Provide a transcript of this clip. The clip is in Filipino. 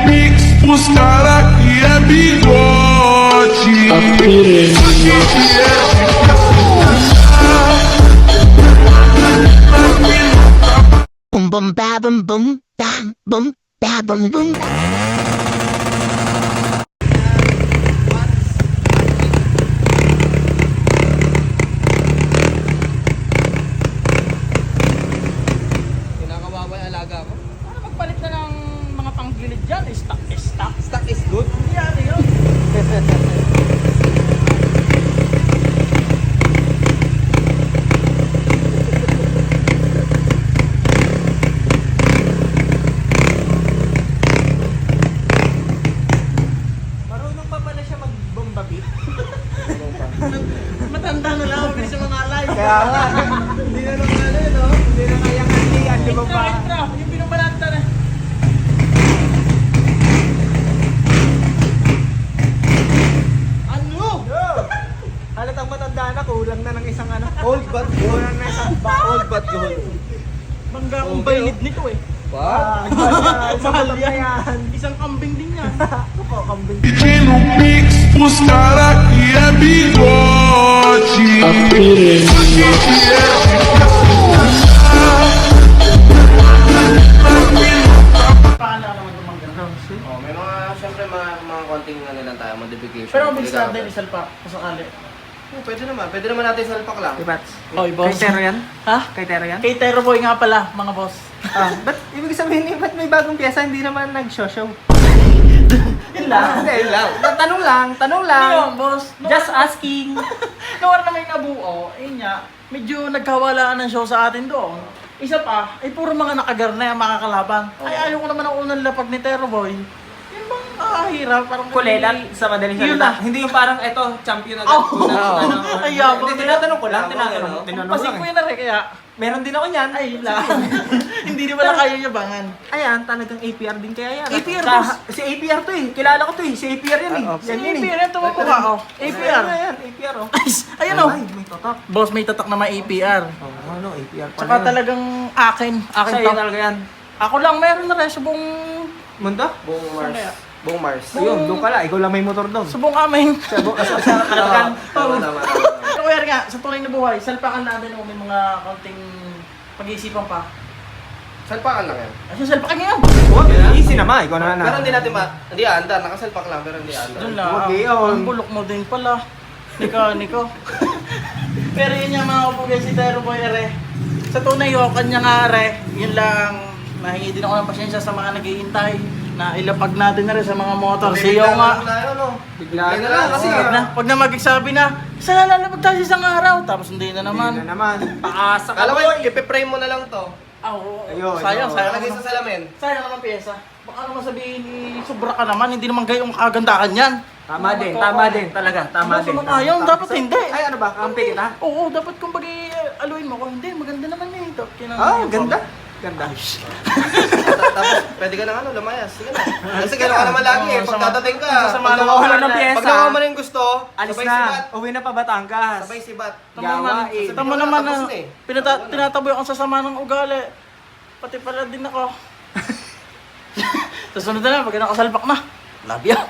Pix pros cara que é bigode. Boom boom ba boom boom ba boom boom. Kinakawawa yung alaga ko. Ano magpalit na ng mga panggilid dyan? Stock is stock. Stock is good. Yan yun. Marunong pa pala siya mag-bombabit. Matanda na lang, mabilis sa mga alay. Kaya nga. Hindi na naman ano yun, no? Hindi na kayang handian, di ba pa? Extra, yung pinubalanta na. Ano? Halatang matanda na, kulang na ng isang ano. Old but gold. Kulang na isang old but gold. Bangga akong Okay, bayid nito eh. Wow. Mahal Mahal yan. yan. Isang kambing din yan. Ako po, kambing. Pedindo Pix pros cara que é bigode. Paano naman itong mga Oh, may mga, syempre, mga konting ano lang tayo, modification. Pero mabilis natin isalpa kung sakali. Pwede naman natin salpak lang. Ibats. Oy, boss. Kay Tero yan? Ha? Kay Tero yan? Kay Tero Boy nga pala, mga boss. Ba't ibig sabihin, ba't may bagong pyesa, hindi naman nag-show-show? Yun lang. Hindi, yun lang. Tanong lang. Ayun, boss. Just asking. Nung na may nabuo, ayun nga, medyo nagkawalaan ng show sa atin doon. Isa pa, ay puro mga nakagarna yung makakalaban. Ay, ayaw ko naman ang unang lapag ni Tero Boy. Yun bang hirap, parang... Kulelat sa madaling Yun salita. na. Hindi yung parang eto, champion agad. Oh. Ay, yabang. Hindi, tinatanong ko lang. Tinatanong. Tinanong Pasig lang ko eh. yun na rin, kaya... Meron din ako yan. Ay, lang. Hindi naman na kayo yabangan. Ayan, talagang APR din kaya yan. APR, Ka- boss. Si APR to eh. Kilala ko to eh. Si APR yan eh. Si Yan yun eh. APR, yan tumuko ka, oh. APR. Ayan, APR oh. Ayun, oh. Ay, may tatak. Boss, may tatak na may APR. Oh, ano, APR pala. Tsaka talagang akin Sa'yo top. talaga yan. Ako lang meron na rin, subong... Mundo? Buong Saan Mars. kaya? Buong Mars. Ayun, doon ka lang. Ikaw lang may motor doon. Subong amin. Sa kalagkan. Tama. Kaya nga, sa tunay na buhay, salpakan natin kung may mga kaunting pag-iisipan pa. Salpakan lang yan. Ay, salpakan nga yan. Huwag, easy naman. Ikaw na Pero hindi natin hindi aandar. Nakasalpak lang, pero hindi aandar. Doon lang. Huwag yun. Ang bulok mo din pala. Niko. Pero yun yung mga upugay si Tero Boy, are. Sa tunay yun, kanya nga, are. Yun lang. Mahingi din ako ng pasyensya sa mga naghihintay na ilapag natin na rin sa mga motor. Siyaw nga. Bigla na lang, kasi Pag na magsabi na, saan lalabag tayo sa isang araw? Tapos hindi na naman. Hindi na naman. Paasa ka. Alam mo, ipiprame mo na lang to. Oo. Ayun, Sayang, ayun. sayang. Lagay sa salamin. Sayang naman pyesa. Baka naman sabihin, sobra ka naman, hindi naman gayong kagandahan yan. Tama din, tama din. Talaga, tama din. Masama ayaw, dapat hindi. Ay, ano ba? Kampi kita? Oo, dapat kumbaga aluin mo ko. Hindi, maganda naman yun. Oh, ganda. Ganda. Tapos, pwede ka na lumayas. Sige na. Kasi gano'n ka naman lagi eh. Pag dadating ka, Sasama pag na nakuha wala ng pyesa. Pag nakuha mo na yung gusto, Alis sabay na. sibat. Uwi na pa Batangas. Sabay sibat. Gawa eh. Tama naman na, Tapos na eh. tinataboy ako sa sama ng ugali. Pati pala din ako. Tapos sunod na lang, pag nakasalpak na. Love ya.